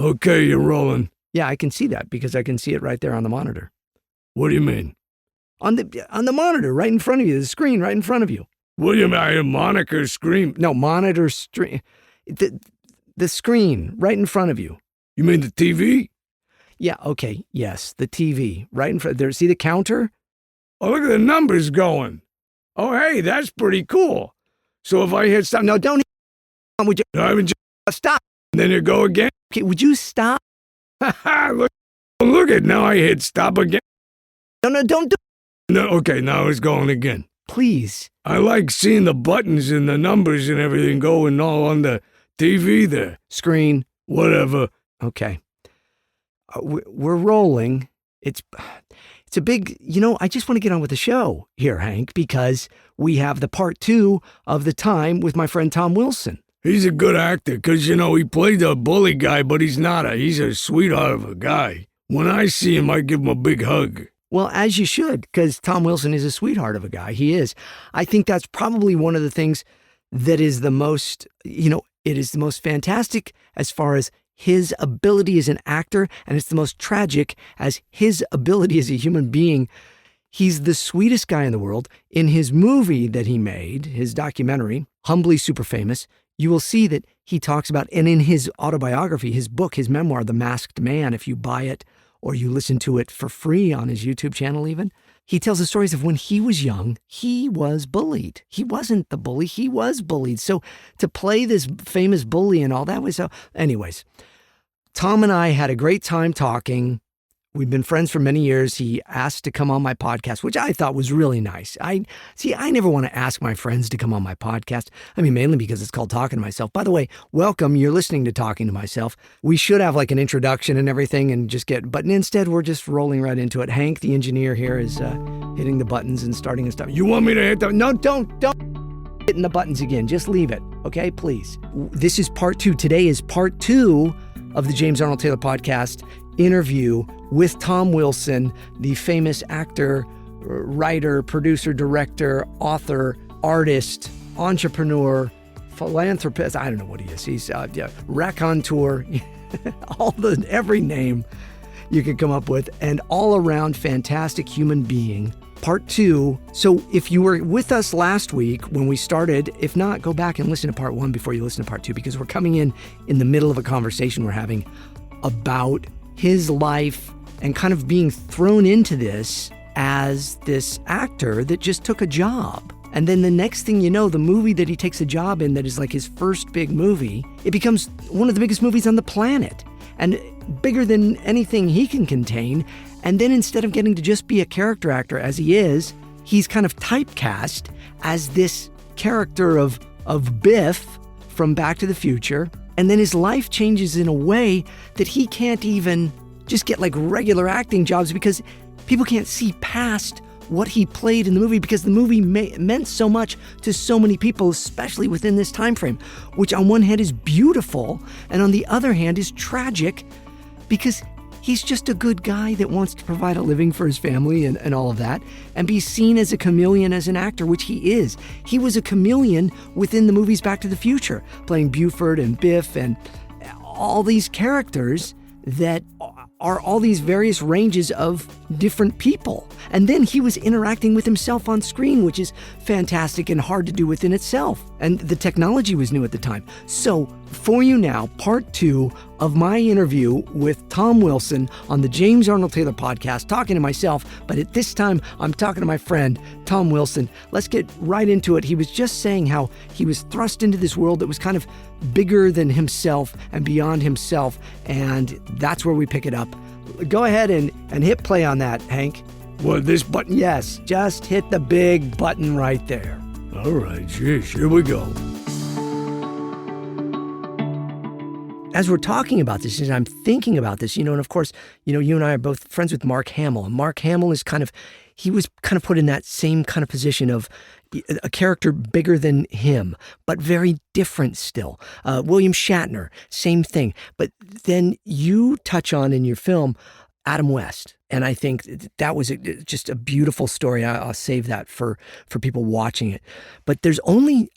Okay, you're rolling. Yeah, I can see that because I can see it right there on the monitor. What do you mean? On the monitor, right in front of you, the screen right in front of you. What do you mean? I hear Monica scream. No, monitor screen. The screen right in front of you. You mean the TV? Yeah, okay, yes, the TV right in front. There, see the counter? Oh, look at the numbers going. Oh, hey, that's pretty cool. So if I hit stop, No, don't. Would you I haven't stop? then you go again. Okay, would you stop? Look at now. I hit stop again. No, don't do. No, okay, now it's going again. Please. I like seeing the buttons and the numbers and everything going all on the TV there. Screen. Whatever. Okay. We're rolling. It's a big, I just want to get on with the show here, Hank, because we have the part 2 of The Time with my friend Tom Wilson. He's a good actor because, he played the bully guy, but he's a sweetheart of a guy. When I see him, I give him a big hug. Well, as you should, because Tom Wilson is a sweetheart of a guy. He is. I think that's probably one of the things that is the most, it is the most fantastic as far as his ability as an actor, and it's the most tragic as his ability as a human being. He's the sweetest guy in the world. In his movie that he made, his documentary, Humbly Super Famous, you will see that he talks about, and in his autobiography, his book, his memoir, The Masked Man, if you buy it or you listen to it for free on his YouTube channel even, he tells the stories of when he was young, he was bullied. He wasn't the bully, he was bullied. So to play this famous bully and all that was so... Anyways, Tom and I had a great time talking. We've been friends for many years. He asked to come on my podcast, which I thought was really nice. I never want to ask my friends to come on my podcast. I mean, mainly because it's called Talking to Myself. By the way, welcome. You're listening to Talking to Myself. We should have like an introduction and everything and but instead we're just rolling right into it. Hank, the engineer here, is hitting the buttons and starting and stuff. You want me to hit the... No, don't hitting the buttons again. Just leave it. Okay, please. This is part 2. Today is part 2 of the James Arnold Taylor podcast interview with Tom Wilson, the famous actor, writer, producer, director, author, artist, entrepreneur, philanthropist. I don't know what he is. He's raconteur, every name you could come up with, and all around fantastic human being. Part 2. So if you were with us last week when we started, if not, go back and listen to part 1 before you listen to part 2, because we're coming in the middle of a conversation we're having about his life and kind of being thrown into this as this actor that just took a job. And then the next thing you know, the movie that he takes a job in that is like his first big movie, it becomes one of the biggest movies on the planet and bigger than anything he can contain. And then instead of getting to just be a character actor as he is, he's kind of typecast as this character of Biff from Back to the Future. And then his life changes in a way that he can't even just get like regular acting jobs because people can't see past what he played in the movie because the movie meant so much to so many people, especially within this time frame, which on one hand is beautiful and on the other hand is tragic because he's just a good guy that wants to provide a living for his family and all of that and be seen as a chameleon as an actor, which he is. He was a chameleon within the movies Back to the Future, playing Buford and Biff and all these characters that are all these various ranges of different people. And then he was interacting with himself on screen, which is fantastic and hard to do within itself. And the technology was new at the time. So for you now, part 2 of my interview with Tom Wilson on the James Arnold Taylor podcast, talking to myself, but at this time, I'm talking to my friend, Tom Wilson. Let's get right into it. He was just saying how he was thrust into this world that was kind of bigger than himself and beyond himself, and that's where we pick it up. Go ahead and hit play on that, Hank. What, this button? Yes, just hit the big button right there. All right, geez, here we go. As we're talking about this, and I'm thinking about this, and of course, you and I are both friends with Mark Hamill. And Mark Hamill he was kind of put in that same kind of position of a character bigger than him, but very different still. William Shatner, same thing. But then you touch on in your film Adam West. And I think that was just a beautiful story. I'll save that for people watching it. But there's only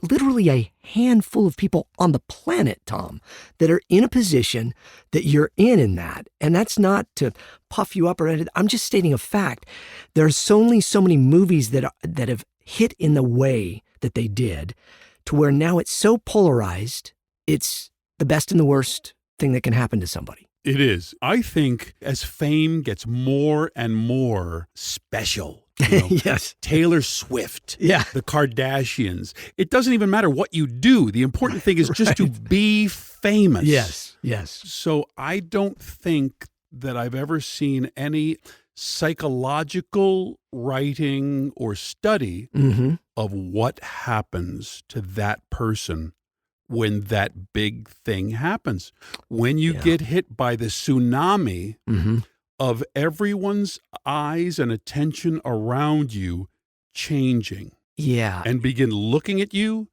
literally a handful of people on the planet, Tom, that are in a position that you're in that. And that's not to puff you up or anything. I'm just stating a fact. There's only so many movies that have hit in the way that they did, to where now it's so polarized, it's the best and the worst thing that can happen to somebody. It is. I think as fame gets more and more special, Yes. Taylor Swift, Yeah. the Kardashians, it doesn't even matter what you do. The important thing is just to be famous. Yes. So I don't think that I've ever seen any psychological writing or study of what happens to that person when that big thing happens. When you get hit by the tsunami of everyone's eyes and attention around you changing. Yeah. And begin looking at you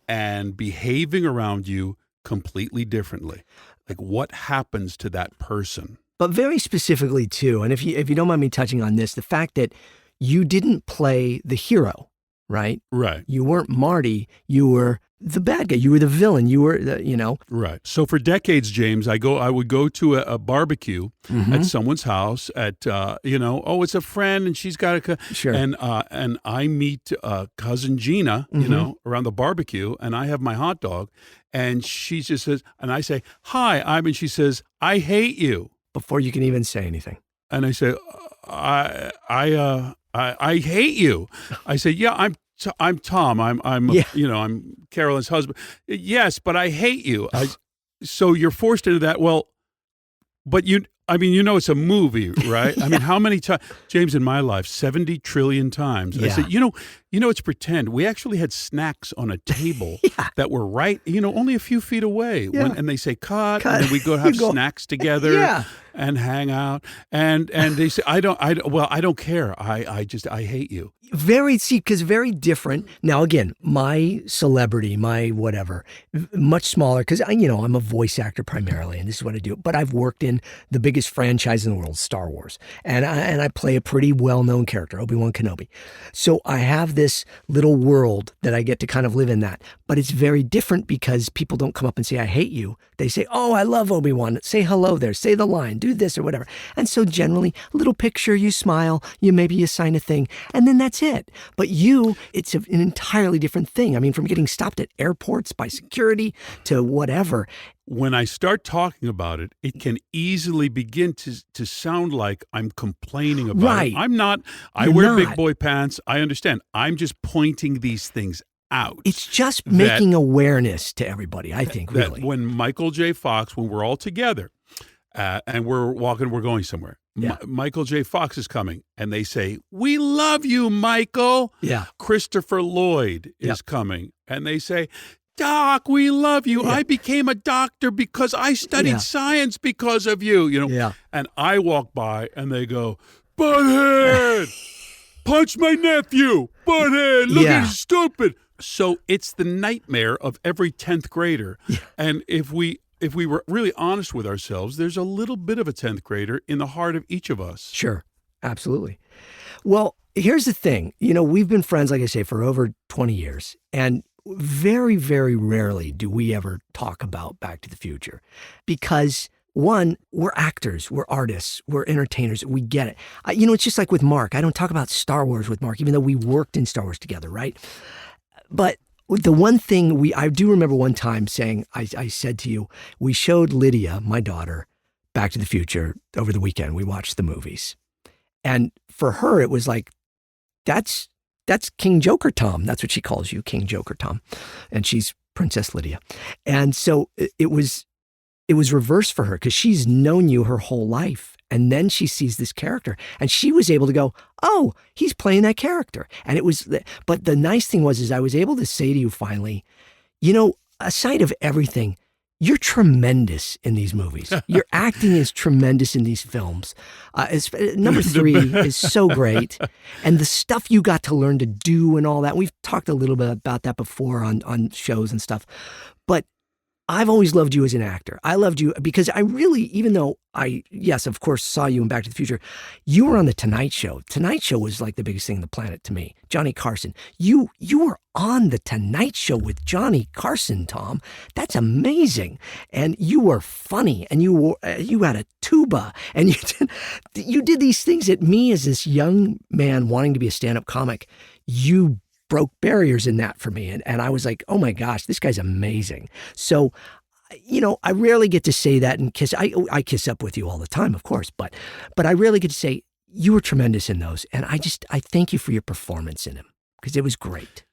and behaving around you completely differently. Like, what happens to that person? But very specifically too, and if you don't mind me touching on this, the fact that you didn't play the hero, right? Right. You weren't Marty. You were the bad guy. You were the villain. You were Right. So for decades, James, I would go to a barbecue at someone's house at, it's a friend and she's got a, Sure. and I meet cousin Gina, around the barbecue, and I have my hot dog, and she just says, and I say, "Hi, and she says, "I hate you." Before you can even say anything. And I say, I hate you. I say, "Yeah, I'm Tom. I'm I'm Carolyn's husband." "Yes, but I hate you." So you're forced into that. Well, but it's a movie, right? I mean, how many times, James, in my life, 70 trillion times. Yeah. I said, it's pretend. We actually had snacks on a table that were right, only a few feet away. Yeah. And they say, cut, and then we go have snacks together and hang out. And they say, I don't care. I hate you. Because very different. Now, again, my celebrity, my whatever, much smaller, because I'm a voice actor primarily, and this is what I do. But I've worked in the biggest franchise in the world, Star Wars, and I play a pretty well-known character, Obi-Wan Kenobi. So I have this little world that I get to kind of live in that. But it's very different because people don't come up and say, "I hate you." They say, "Oh, I love Obi-Wan. Say hello there. Say the line. Do this or whatever." And so generally, a little picture, you smile, maybe you sign a thing, and then that's it. But it's an entirely different thing. I mean, from getting stopped at airports by security to whatever. When I start talking about it, it can easily begin to sound like I'm complaining about it. I'm not. I wear big boy pants. I understand. I'm just pointing these things out. It's just making awareness to everybody, I think, really. When Michael J. Fox, when we're all together and we're going somewhere, Michael J. Fox is coming, and they say, "We love you, Michael." Yeah. Christopher Lloyd is coming, and they say, "Doc, we love you. I became a doctor because I studied science because of you." And I walk by and they go, "Butthead, punch my nephew. Butthead, look at he's stupid." So it's the nightmare of every 10th grader. Yeah. And if we were really honest with ourselves, there's a little bit of a 10th grader in the heart of each of us. Sure. Absolutely. Well, here's the thing. We've been friends, like I say, for over 20 years. And very, very rarely do we ever talk about Back to the Future because, one, we're actors, we're artists, we're entertainers, we get it. It's just like with Mark. I don't talk about Star Wars with Mark, even though we worked in Star Wars together, right? But the one thing I do remember one time saying, I said to you, we showed Lydia, my daughter, Back to the Future over the weekend. We watched the movies. And for her, it was like, that's King Joker Tom. That's what she calls you, King Joker Tom. And she's Princess Lydia. And so it was reversed for her because she's known you her whole life. And then she sees this character and she was able to go, "Oh, he's playing that character." And but the nice thing was I was able to say to you finally, aside of everything, you're tremendous in these movies. Your acting is tremendous in these films. Number 3 is so great. And the stuff you got to learn to do and all that. We've talked a little bit about that before on shows and stuff. But I've always loved you as an actor. I loved you because I really, even though yes, of course, saw you in Back to the Future, you were on The Tonight Show. Tonight Show was like the biggest thing on the planet to me. Johnny Carson. You were on The Tonight Show with Johnny Carson, Tom. That's amazing. And you were funny, and you had a tuba, and you did these things that me as this young man wanting to be a stand-up comic, you broke barriers in that for me. And I was like, oh my gosh, this guy's amazing. So, I rarely get to say that and kiss. I kiss up with you all the time, of course, but I rarely get to say you were tremendous in those. And I thank you for your performance in them because it was great.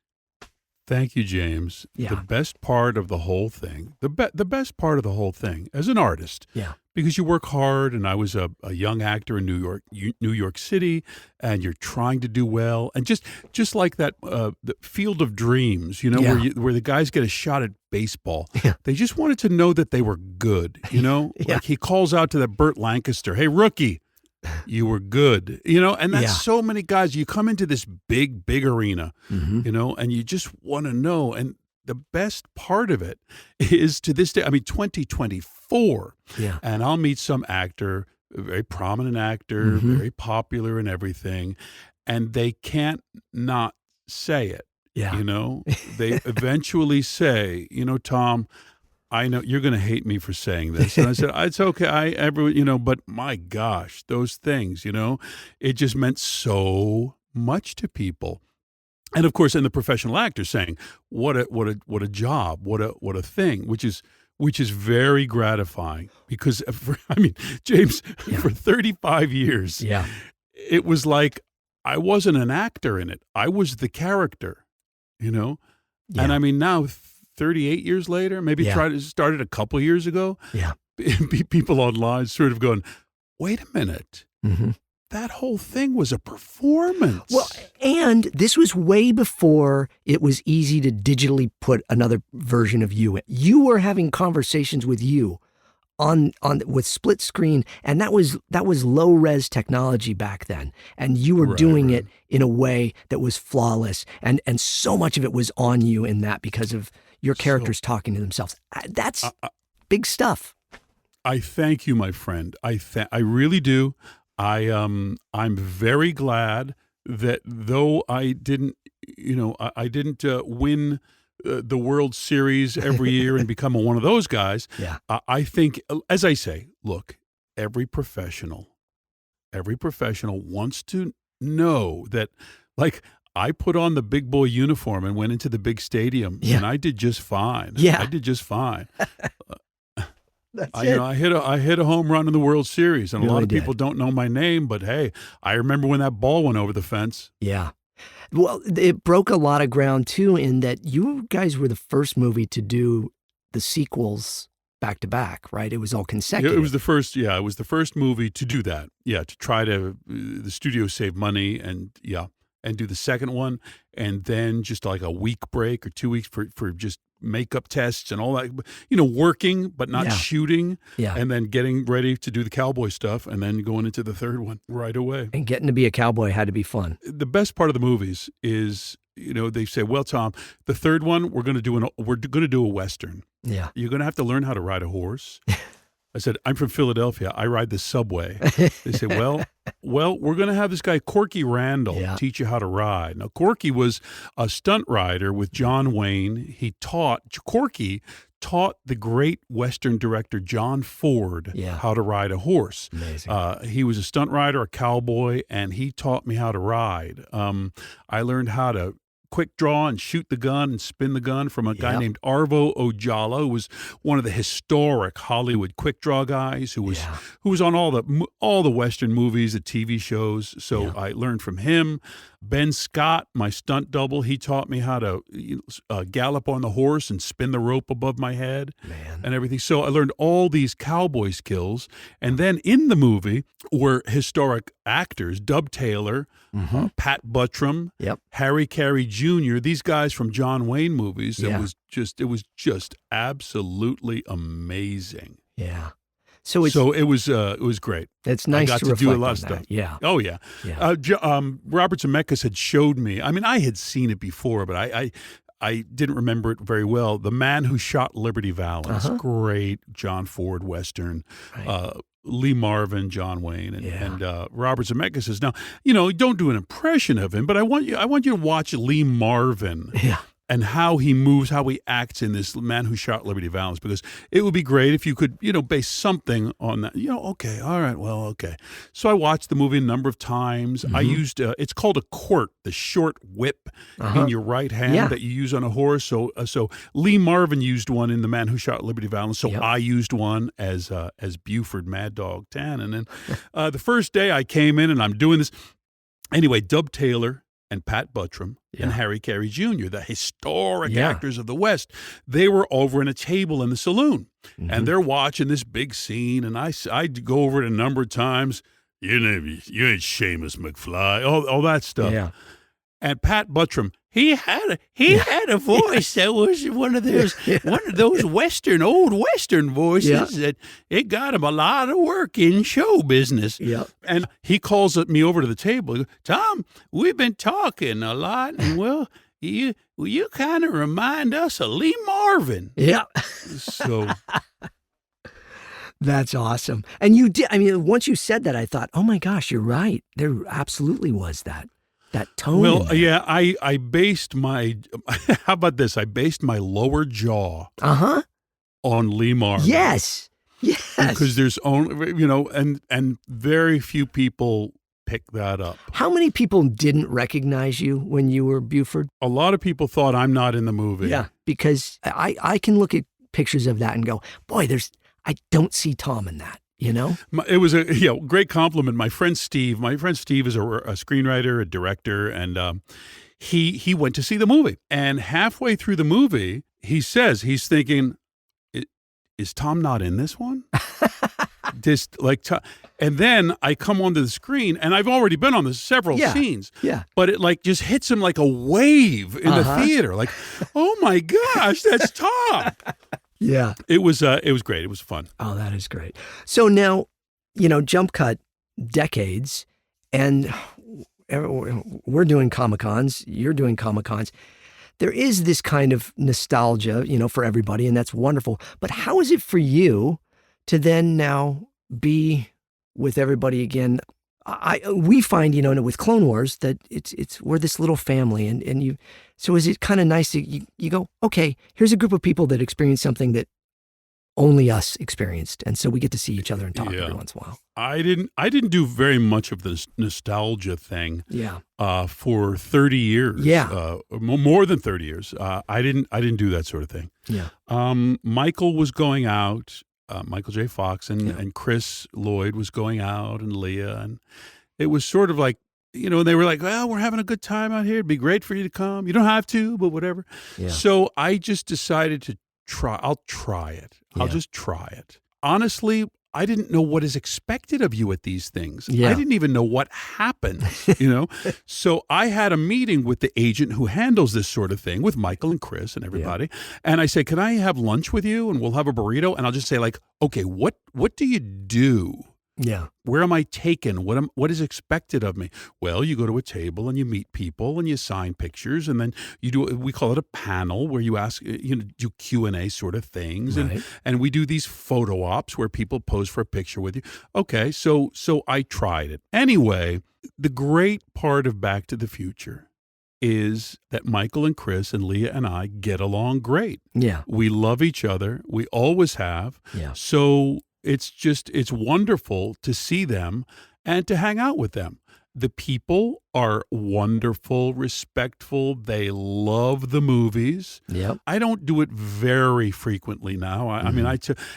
Thank you, James. Yeah. The best part of the whole thing, the best part of the whole thing as an artist, because you work hard, and I was a young actor in New York City, and you're trying to do well, and just like that, the Field of Dreams, where the guys get a shot at baseball. Yeah. They just wanted to know that they were good, Like he calls out to that Burt Lancaster, "Hey, rookie, you were good," and that's so many guys. You come into this big arena, and you just want to know. And the best part of it is, to this day, 2024, and I'll meet some actor, a very prominent actor, very popular and everything, and they can't not say it. Yeah. They eventually say, Tom, I know you're going to hate me for saying this. And I said, it's okay. But my gosh, those things, it just meant so much to people. And of course, and the professional actor saying, what a job, what a thing, which is very gratifying because, James, for 35 years, it was like I wasn't an actor in it. I was the character, And now 38 years later, maybe started a couple years ago. Yeah. People online sort of going, wait a minute. Mm-hmm. That whole thing was a performance. Well, and this was way before it was easy to digitally put another version of you in. You were having conversations with you with split screen, and that was low res technology back then, and you were doing it in a way that was flawless, and so much of it was on you in that because of your characters talking to themselves. That's big stuff. I thank you, my friend. I really do. I'm very glad that though I didn't win the World Series every year and become one of those guys. Yeah. I think, as I say, look, every professional wants to know that, like, I put on the big boy uniform and went into the big stadium, and I did just fine. Yeah. I did just fine. I hit a home run in the World Series, and a lot of people don't know my name, but hey, I remember when that ball went over the fence. Yeah. Well, it broke a lot of ground too, in that you guys were the first movie to do the sequels back to back, right? It was all consecutive. It was the first. Yeah, it was the first movie to do that. Yeah, to try to the studio save money and do the second one, and then just like a week break or 2 weeks for just makeup tests and all that, working but not shooting, and then getting ready to do the cowboy stuff, and then going into the third one right away. And getting to be a cowboy had to be fun. The best part of the movies is, they say, well, Tom, the third one we're going to do a Western. Yeah, you're going to have to learn how to ride a horse. I said, I'm from Philadelphia. I ride the subway. They say, well, we're going to have this guy, Corky Randall, teach you how to ride. Now, Corky was a stunt rider with John Wayne. Corky taught the great Western director John Ford how to ride a horse. Amazing. He was a stunt rider, a cowboy, and he taught me how to ride. I learned how to quick draw and shoot the gun and spin the gun from a guy named Arvo Ojala, who was one of the historic Hollywood quick draw guys, who was on all the Western movies, the TV shows. So I learned from him. Ben Scott, my stunt double, he taught me how to gallop on the horse and spin the rope above my head and everything. So I learned all these cowboy skills. And then in the movie were historic actors, Dub Taylor, Pat Buttram, Harry Carey Jr., these guys from John Wayne movies. It was just absolutely amazing. Yeah. So it was great. It's nice I got to do a lot of stuff. Yeah. Oh yeah. Robert Zemeckis had showed me. I mean, I had seen it before, but I didn't remember it very well. The Man Who Shot Liberty Valance, great John Ford Western. Right. Lee Marvin, John Wayne, and Robert Zemeckis says, now, don't do an impression of him, but I want you to watch Lee Marvin. Yeah. And how he moves, how he acts in this Man Who Shot Liberty Valance, because it would be great if you could, base something on that. Okay, all right, well, okay. So I watched the movie a number of times. I used, it's called a quirt, the short whip in your right hand that you use on a horse. So Lee Marvin used one in The Man Who Shot Liberty Valance. So I used one as Buford Mad Dog Tannen. And the first day I came in and I'm doing this. Anyway, Dub Taylor and Pat Buttram and Harry Carey Jr., the historic actors of the West, they were over in a table in the saloon. And they're watching this big scene, and I'd go over it a number of times. You ain't Seamus McFly, all that stuff. Yeah. And Pat Buttram, he had a voice that was one of those old Western voices that it got him a lot of work in show business. Yep. And he calls me over to the table. He goes, Tom, we've been talking a lot, and well, you kind of remind us of Lee Marvin. Yeah. So that's awesome. And you did. I mean, once you said that, I thought, oh my gosh, you're right. There absolutely was that tone. Well, yeah, I based my, how about this? I based my lower jaw on Lee Marvin. Yes. Because there's only, and very few people pick that up. How many people didn't recognize you when you were Buford? A lot of people thought I'm not in the movie. Yeah, because I can look at pictures of that and go, boy, I don't see Tom in that. It was a great compliment. My friend Steve is a screenwriter, a director, and he went to see the movie. And halfway through the movie, he says he's thinking, "Is Tom not in this one?" And then I come onto the screen, and I've already been on several scenes. Yeah, but it just hits him like a wave in the theater. Like, oh my gosh, that's Tom. Yeah. It was great. It was fun. Oh, that is great. So now, jump cut decades, and we're doing Comic-Cons, you're doing Comic-Cons. There is this kind of nostalgia, for everybody, and that's wonderful. But how is it for you to then now be with everybody again? We find, with Clone Wars that we're this little family, and you. So is it kind of nice that you go, okay, here's a group of people that experienced something that only us experienced, and so we get to see each other and talk every once in a while. I didn't do very much of this nostalgia thing. Yeah. For 30 years. Yeah. More than 30 years. I didn't do that sort of thing. Yeah. Michael was going out. Michael J. Fox and Chris Lloyd was going out, and Leah, and it was sort of like, they were like, well, we're having a good time out here. It'd be great for you to come. You don't have to, but whatever. Yeah. So I just decided to try. I'll try it. Yeah. I'll just try it. Honestly, I didn't know what is expected of you at these things. Yeah. I didn't even know what happens, So I had a meeting with the agent who handles this sort of thing with Michael and Chris and everybody. Yeah. And I say, can I have lunch with you? And we'll have a burrito. And I'll just say like, okay, what do you do? Yeah. Where am I taken? What is expected of me? Well, you go to a table and you meet people and you sign pictures, and then we call it a panel where you ask, do Q&A sort of things. Right. And we do these photo ops where people pose for a picture with you. Okay. So I tried it. Anyway, the great part of Back to the Future is that Michael and Chris and Leah and I get along great. Yeah. We love each other. We always have. Yeah. So it's wonderful to see them and to hang out with them. The people are wonderful, respectful. They love the movies. Yep. I don't do it very frequently now. I mean,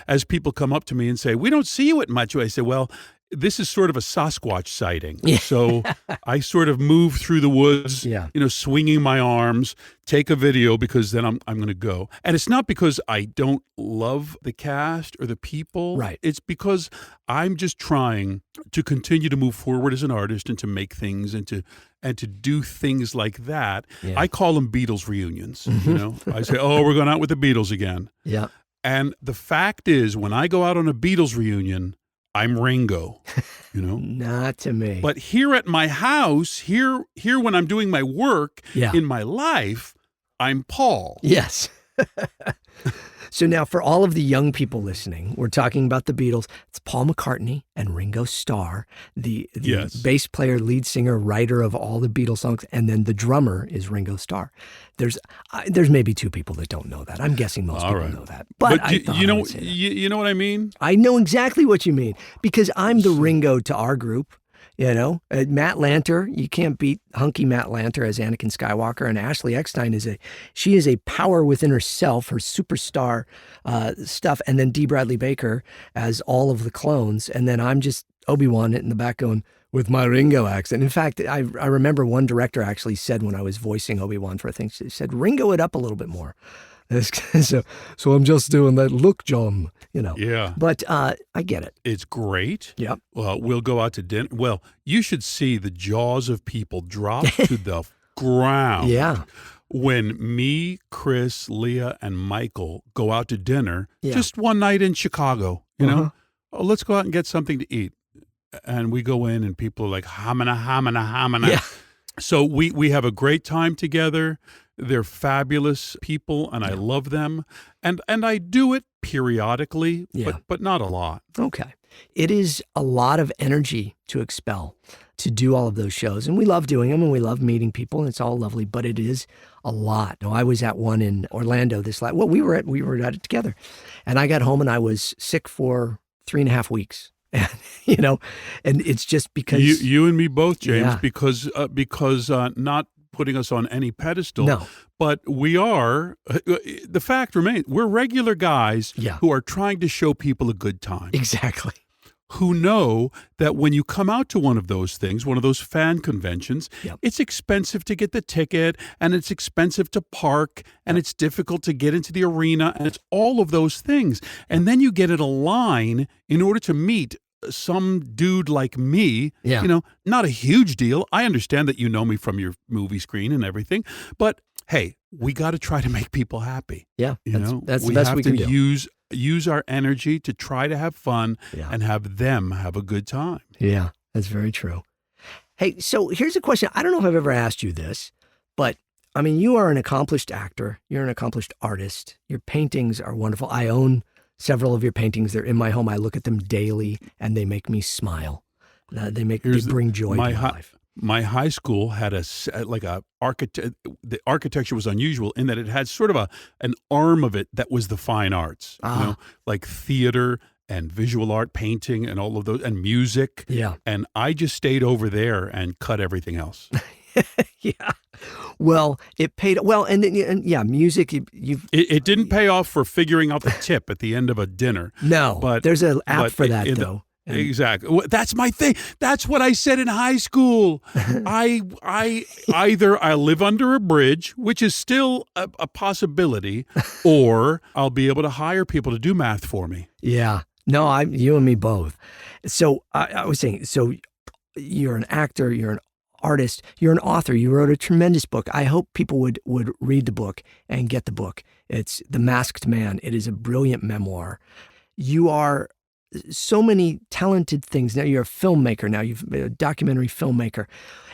as people come up to me and say, we don't see you at much, I say, well, this is sort of a Sasquatch sighting. So I sort of move through the woods, swinging my arms, take a video, because then I'm going to go. And it's not because I don't love the cast or the people. Right. It's because I'm just trying to continue to move forward as an artist and to make things and to do things like that. Yeah. I call them Beatles reunions. I say, oh, we're going out with the Beatles again. Yeah. And the fact is, when I go out on a Beatles reunion, I'm Ringo, Not to me. But here at my house, here when I'm doing my work in my life, I'm Paul. Yes. So now for all of the young people listening, we're talking about the Beatles. It's Paul McCartney and Ringo Starr, the Yes. bass player, lead singer, writer of all the Beatles songs, and then the drummer is Ringo Starr. There's maybe two people that don't know that. I'm guessing most people know that. But I thought you know I would say that. you know what I mean? I know exactly what you mean because I'm the Ringo to our group. You know, Matt Lanter, you can't beat hunky Matt Lanter as Anakin Skywalker, and Ashley Eckstein is a power within herself, her superstar stuff, and then D. Bradley Baker as all of the clones, and then I'm just Obi-Wan in the back going with my Ringo accent. In fact, I remember one director actually said when I was voicing Obi-Wan for a thing, she said, "Ringo it up a little bit more." So I'm just doing that. Look, John, you know. Yeah. But I get it. It's great. Yep. Well, we'll go out to dinner. Well, you should see the jaws of people drop to the ground. Yeah. When me, Chris, Leah, and Michael go out to dinner, just one night in Chicago, you know, let's go out and get something to eat. And we go in and people are like, hamana, hamana, hamana. Yeah. So we have a great time together. They're fabulous people, and I love them. And I do it periodically, but not a lot. Okay. It is a lot of energy to expel to do all of those shows. And we love doing them, and we love meeting people, and it's all lovely, but it is a lot. I was at one in Orlando we were at it together. And I got home and I was sick for 3.5 weeks. You know, and it's just because you and me both, James, because not putting us on any pedestal. No. But we are, the fact remains, we're regular guys who are trying to show people a good time. Exactly. Who know that when you come out to one of those things, one of those fan conventions, it's expensive to get the ticket, and it's expensive to park, and it's difficult to get into the arena, and it's all of those things. And then you get in a line in order to meet some dude like me, you know, not a huge deal. I understand that you know me from your movie screen and everything, but hey, we got to try to make people happy. Yeah, that's the we best have we can to do. use our energy to try to have fun and have them have a good time. Yeah, that's very true. Hey, so here's a question. I don't know if I've ever asked you this, but I mean, you are an accomplished actor. You're an accomplished artist. Your paintings are wonderful. I own several of your paintings. They're in my home. I look at them daily, and they make me smile. They bring joy to my life. My high school had the architecture was unusual in that it had sort of an arm of it that was the fine arts, you know, like theater and visual art, painting, and all of those, and music. Yeah. And I just stayed over there and cut everything else. Yeah. Well, it paid well, and music. It didn't pay off for figuring out the tip at the end of a dinner. No, but there's an app for that though. Exactly. That's my thing. That's what I said in high school. I either I live under a bridge, which is still a possibility, or I'll be able to hire people to do math for me. Yeah. No, you and me both. So I was saying, so you're an actor, you're an artist, you're an author. You wrote a tremendous book. I hope people would read the book and get the book. It's The Masked Man. It is a brilliant memoir. You are so many talented things. Now you're a filmmaker. Now you've been a documentary filmmaker.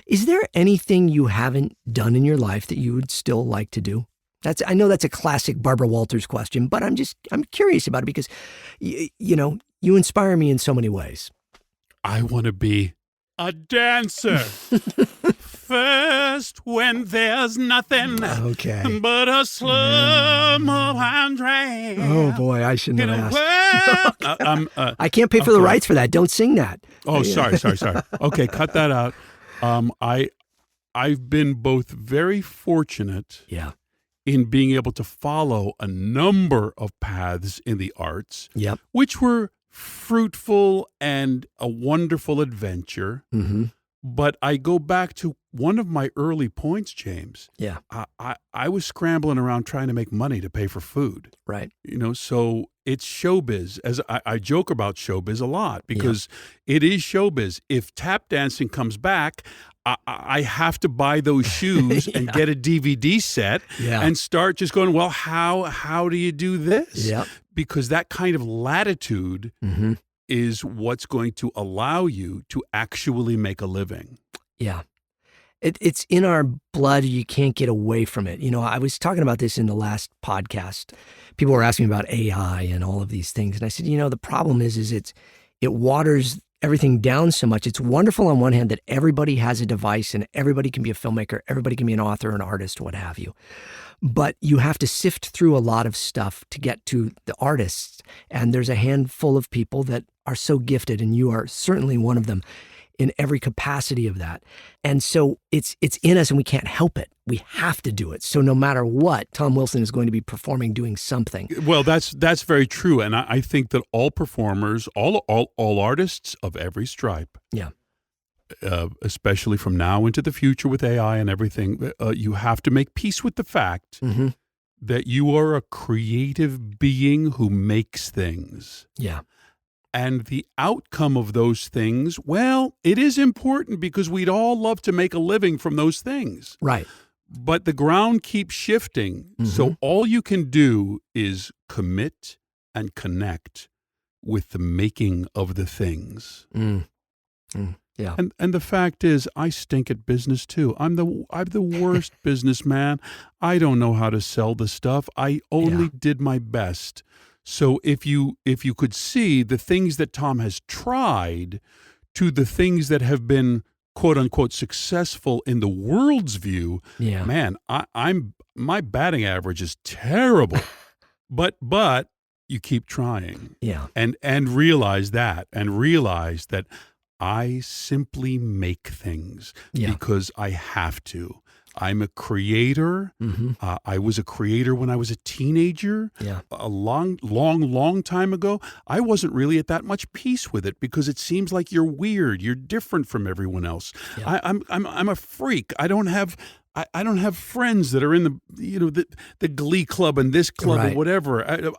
Is there anything you haven't done in your life that you would still like to do? I know that's a classic Barbara Walters question, but I'm curious about it because, you know, you inspire me in so many ways. I want to be a dancer. First, when there's nothing but a slum of hand. Oh boy, I shouldn't have asked. I can't pay for the rights for that. Don't sing that. Oh, sorry. Okay, cut that out. I've been both very fortunate in being able to follow a number of paths in the arts, which were fruitful and a wonderful adventure. Mm-hmm. But I go back to one of my early points, James. Yeah. I was scrambling around trying to make money to pay for food. Right. You know, so it's showbiz. As I joke about showbiz a lot because it is showbiz. If tap dancing comes back, I have to buy those shoes and get a DVD set and start just going, well, how do you do this? Yeah. Because that kind of latitude is what's going to allow you to actually make a living. Yeah. It's in our blood. You can't get away from it. I was talking about this in the last podcast. People were asking me about AI and all of these things. And I said, the problem is it waters everything down so much. It's wonderful on one hand that everybody has a device and everybody can be a filmmaker, everybody can be an author, an artist, what have you. But you have to sift through a lot of stuff to get to the artists. And there's a handful of people that are so gifted, and you are certainly one of them in every capacity of that. And so it's in us and we can't help it. We have to do it. So no matter what, Tom Wilson is going to be performing, doing something. Well, that's very true. And I think that all performers, all artists of every stripe, yeah, especially from now into the future with AI and everything, you have to make peace with the fact that you are a creative being who makes things. Yeah. And the outcome of those things, well, it is important because we'd all love to make a living from those things. Right. But the ground keeps shifting. So all you can do is commit and connect with the making of the things. Yeah. And the fact is, I stink at business too. I'm the worst businessman. I don't know how to sell the stuff. I only did my best. So if you could see the things that Tom has tried to the things that have been quote unquote successful in the world's view, man, my batting average is terrible. but you keep trying. Yeah. And realize that I simply make things because I have to. I'm a creator. I was a creator when I was a teenager. Yeah. A long time ago. I wasn't really at that much peace with it because it seems like you're weird. You're different from everyone else. Yeah. I'm a freak. I don't have friends that are in the Glee Club and this club or whatever.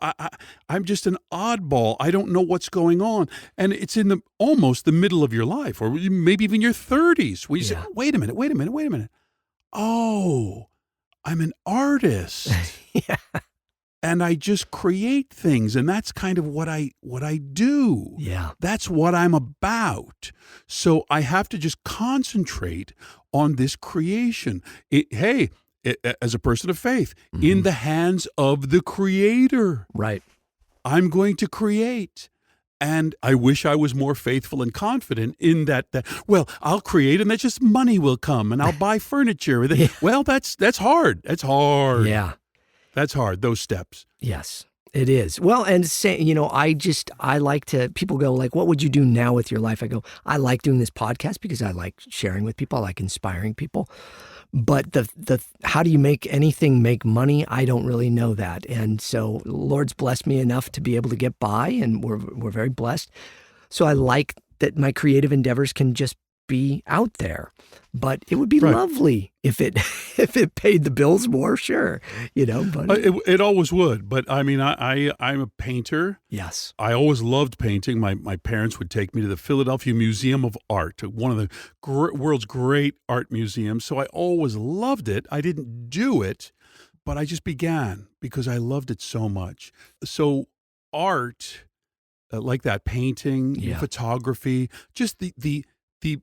I'm just an oddball. I don't know what's going on, and it's in almost the middle of your life, or maybe even your 30s, where you say, "Wait a minute. Oh, I'm an artist." And I just create things, and that's kind of what I do. Yeah. That's what I'm about. So I have to just concentrate on this creation. As a person of faith, in the hands of the Creator. Right. I'm going to create. And I wish I was more faithful and confident in that, well, I'll create and that just money will come and I'll buy furniture. Well, that's hard. That's hard. Yeah. That's hard, those steps. Yes, it is. Well, and I like to, people go like, what would you do now with your life? I go, I like doing this podcast because I like sharing with people. I like inspiring people. But the how do you make anything make money? I don't really know that. And so Lord's blessed me enough to be able to get by, and we're very blessed. So I like that my creative endeavors can just be out there. But it would be lovely if it paid the bills more, sure. But it always would. But I mean, I'm a painter. Yes. I always loved painting. My parents would take me to the Philadelphia Museum of Art, one of the world's great art museums. So I always loved it. I didn't do it, but I just began because I loved it so much. So art, like that, painting, photography, just the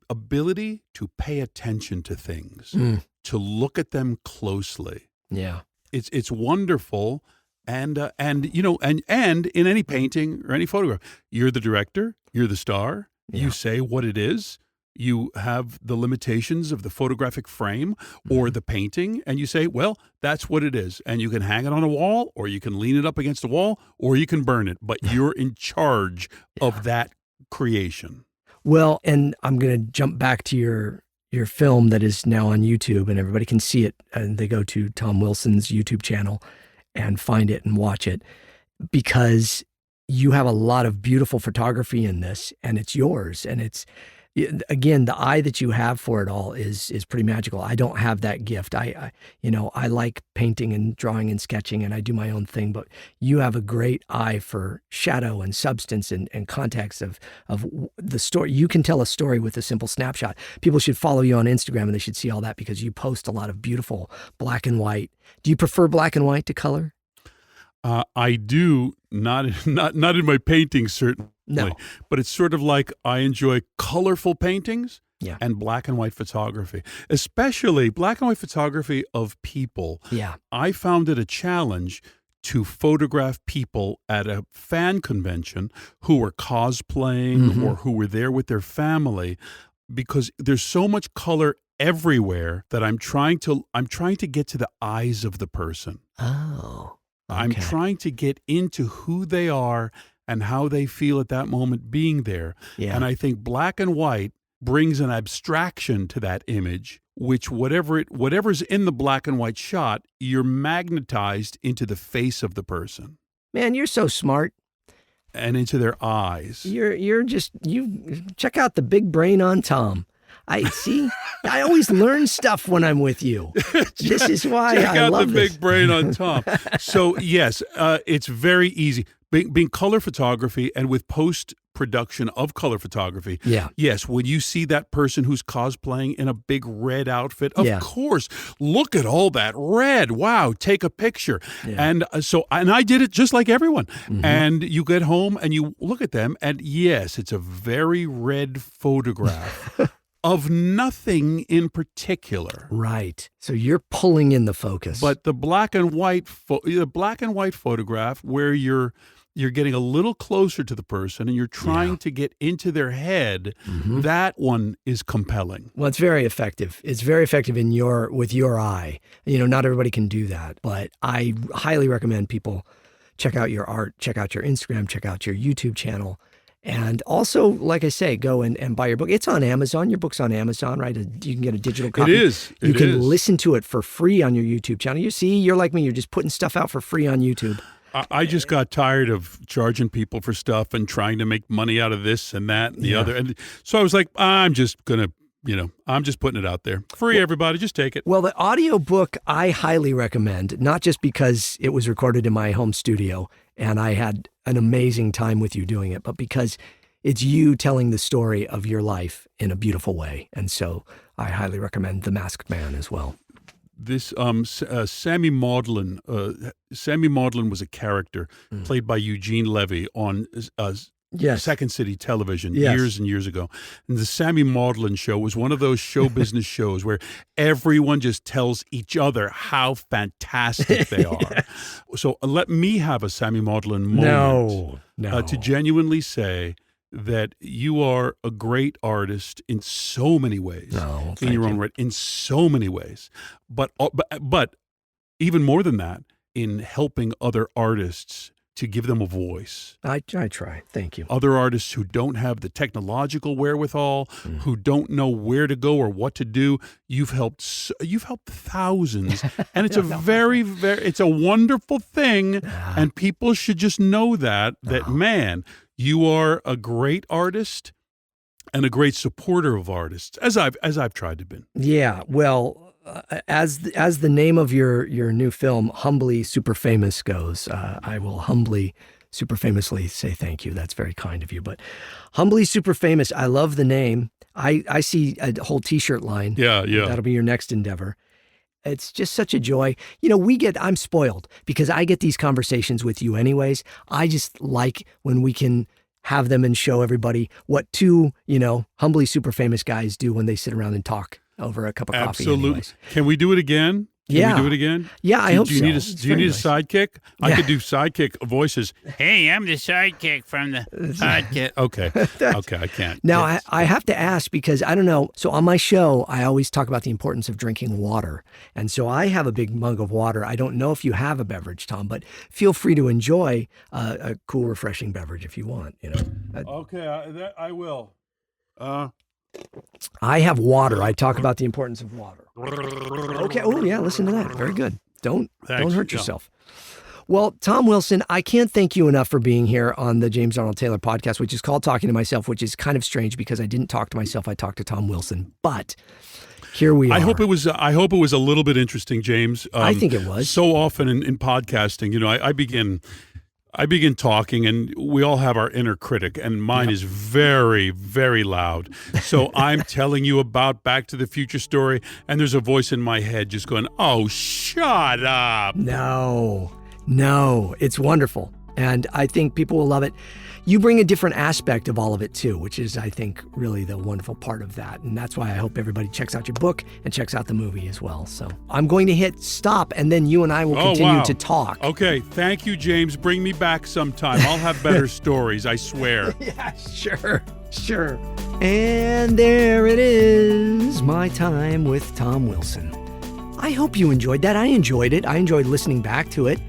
ability to pay attention to things, to look at them closely. Yeah. It's wonderful. And in any painting or any photograph, you're the director, you're the star, you say what it is, you have the limitations of the photographic frame or the painting, and you say, well, that's what it is. And you can hang it on a wall, or you can lean it up against a wall, or you can burn it, but you're in charge of that creation. Well, and I'm going to jump back to your film that is now on YouTube, and everybody can see it, and they go to Tom Wilson's YouTube channel and find it and watch it, because you have a lot of beautiful photography in this, and it's yours, and it's, again, the eye that you have for it all is pretty magical. I don't have that gift. I like painting and drawing and sketching, and I do my own thing, but you have a great eye for shadow and substance and context of the story. You can tell a story with a simple snapshot. People should follow you on Instagram, and they should see all that because you post a lot of beautiful black and white. Do you prefer black and white to color? I do, not in my paintings, certainly. No. But it's sort of like I enjoy colorful paintings, and black and white photography, especially black and white photography of people. Yeah. I found it a challenge to photograph people at a fan convention who were cosplaying or who were there with their family, because there's so much color everywhere that I'm trying to get to the eyes of the person. Oh. Okay. I'm trying to get into who they are and how they feel at that moment being there. Yeah. And I think black and white brings an abstraction to that image, which whatever's in the black and white shot, you're magnetized into the face of the person. Man, you're so smart. And into their eyes. You check out the big brain on Tom. I always learn stuff when I'm with you. This is why I love the this. big brain on Tom. So yes, it's very easy. Being color photography and with post-production of color photography, yes, when you see that person who's cosplaying in a big red outfit, of course, look at all that red. Wow, take a picture. Yeah. And I did it just like everyone. And you get home and you look at them, and yes, it's a very red photograph. Of nothing in particular. Right. So you're pulling in the focus. But the black and white photograph where you're getting a little closer to the person and you're trying to get into their head, that one is compelling. Well, it's very effective. It's very effective with your eye. Not everybody can do that, but I highly recommend people check out your art, check out your Instagram, check out your YouTube channel. And also, like I say, go and buy your book. It's on Amazon. Your book's on Amazon, right? You can get a digital copy. It is. You can listen to it for free on your YouTube channel. You see, you're like me. You're just putting stuff out for free on YouTube. I just got tired of charging people for stuff and trying to make money out of this and that and the other. And so I was like, I'm just putting it out there. Free, everybody. Just take it. Well, the audio book I highly recommend, not just because it was recorded in my home studio and I had an amazing time with you doing it, but because it's you telling the story of your life in a beautiful way. And so I highly recommend The Masked Man as well. This Sammy Maudlin was a character played by Eugene Levy on Second City Television years and years ago. And the Sammy Maudlin show was one of those show business shows where everyone just tells each other how fantastic they are. So let me have a Sammy Maudlin moment to genuinely say that you are a great artist in so many ways, in your own right, in so many ways. But even more than that, in helping other artists to give them a voice. I try. Thank you. Other artists who don't have the technological wherewithal, who don't know where to go or what to do. You've helped thousands, and it's it's a wonderful thing, and people should just know that man, you are a great artist and a great supporter of artists, as I've tried to be. Yeah, well, as the name of your new film, Humbly Super Famous, goes, I will humbly, super famously say thank you. That's very kind of you. But Humbly Super Famous, I love the name. I see a whole T-shirt line. Yeah. That'll be your next endeavor. It's just such a joy. I'm spoiled because I get these conversations with you anyways. I just like when we can have them and show everybody what two, humbly super famous guys do when they sit around and talk over a cup of coffee. Absolutely. Anyways. Can we do it again? Can we do it again? Yeah, I hope so. Do you need a sidekick? Yeah. I could do sidekick voices. Hey, I'm the sidekick from the sidekick. Okay, I can't. Now, I have to ask because I don't know. So on my show, I always talk about the importance of drinking water. And so I have a big mug of water. I don't know if you have a beverage, Tom, but feel free to enjoy a cool, refreshing beverage if you want. Okay, I will. I have water. I talk about the importance of water. Okay. Oh, yeah. Listen to that. Very good. Don't hurt yourself. Well, Tom Wilson, I can't thank you enough for being here on the James Arnold Taylor podcast, which is called Talking to Myself, which is kind of strange because I didn't talk to myself. I talked to Tom Wilson, but here we are. I hope it was a little bit interesting, James. I think it was. So often in podcasting, I begin talking and we all have our inner critic, and mine is very, very loud. So I'm telling you about Back to the Future story, and there's a voice in my head just going, oh, shut up. No, it's wonderful. And I think people will love it. you bring a different aspect of all of it too, which is, I think, really the wonderful part of that. And that's why I hope everybody checks out your book and checks out the movie as well. So I'm going to hit stop, and then you and I will continue to talk. Okay. Thank you, James. Bring me back sometime. I'll have better stories, I swear. Yeah, sure. And there it is, my time with Tom Wilson. I hope you enjoyed that. I enjoyed it. I enjoyed listening back to it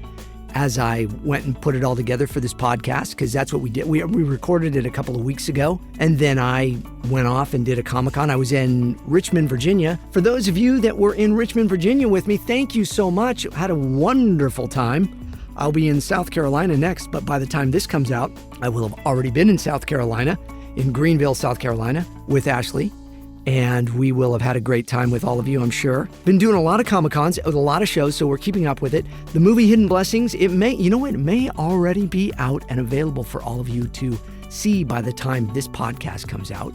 as I went and put it all together for this podcast, because that's what we did. We recorded it a couple of weeks ago, and then I went off and did a Comic-Con. I was in Richmond, Virginia. For those of you that were in Richmond, Virginia with me, thank you so much. I had a wonderful time. I'll be in South Carolina next, but by the time this comes out, I will have already been in South Carolina, in Greenville, South Carolina, with Ashley. And we will have had a great time with all of you, I'm sure. Been doing a lot of Comic-Cons with a lot of shows, so we're keeping up with it. The movie Hidden Blessings, it may already be out and available for all of you to see by the time this podcast comes out,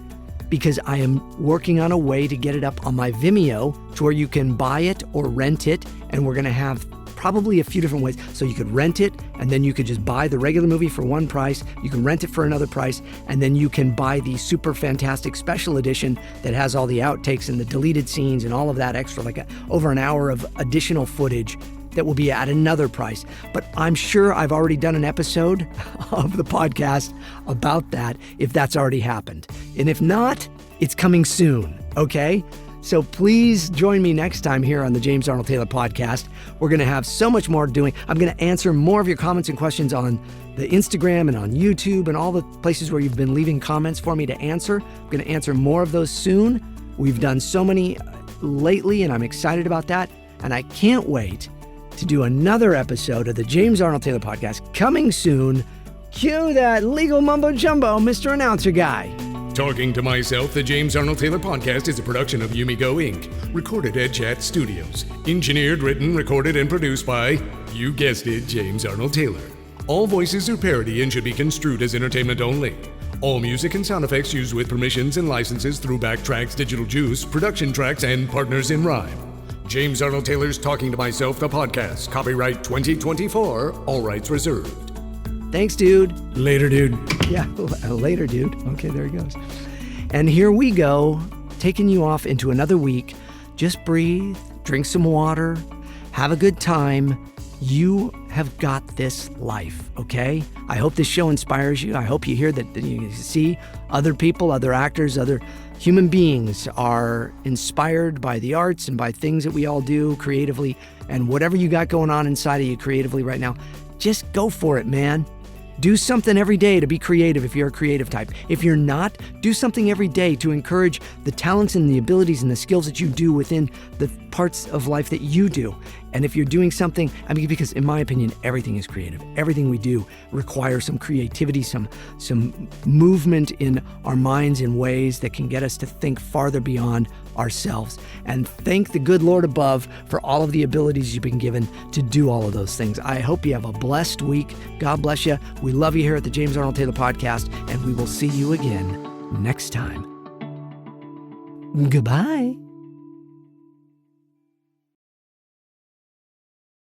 because I am working on a way to get it up on my Vimeo to where you can buy it or rent it, and we're going to have probably a few different ways. So you could rent it, and then you could just buy the regular movie for one price. You can rent it for another price, and then you can buy the super fantastic special edition that has all the outtakes and the deleted scenes and all of that extra, like over an hour of additional footage that will be at another price. But I'm sure I've already done an episode of the podcast about that, if that's already happened. And if not, it's coming soon, okay? So please join me next time here on the James Arnold Taylor Podcast. We're going to have so much more doing. I'm going to answer more of your comments and questions on the Instagram and on YouTube and all the places where you've been leaving comments for me to answer. I'm going to answer more of those soon. We've done so many lately, and I'm excited about that. And I can't wait to do another episode of the James Arnold Taylor Podcast coming soon. Cue that legal mumbo jumbo, Mr. Announcer Guy. Talking to Myself, the James Arnold Taylor Podcast is a production of Yumiko Inc., recorded at JAT Studios. Engineered, written, recorded, and produced by, you guessed it, James Arnold Taylor. All voices are parody and should be construed as entertainment only. All music and sound effects used with permissions and licenses through Backtracks, Digital Juice, Production Tracks, and Partners in Rhyme. James Arnold Taylor's Talking to Myself, the Podcast. Copyright 2024, all rights reserved. Thanks, dude. Later, dude. Yeah, later, dude. Okay, there he goes. And here we go, taking you off into another week. Just breathe, drink some water, have a good time. You have got this life, okay? I hope this show inspires you. I hope you hear that you see other people, other actors, other human beings are inspired by the arts and by things that we all do creatively. And whatever you got going on inside of you creatively right now, just go for it, man. Do something every day to be creative if you're a creative type. If you're not, do something every day to encourage the talents and the abilities and the skills that you do within the parts of life that you do. And if you're doing something, because in my opinion, everything is creative. Everything we do requires some creativity, some movement in our minds in ways that can get us to think farther beyond ourselves. And thank the good Lord above for all of the abilities you've been given to do all of those things. I hope you have a blessed week. God bless you. We love you here at the James Arnold Taylor Podcast, and we will see you again next time. Goodbye.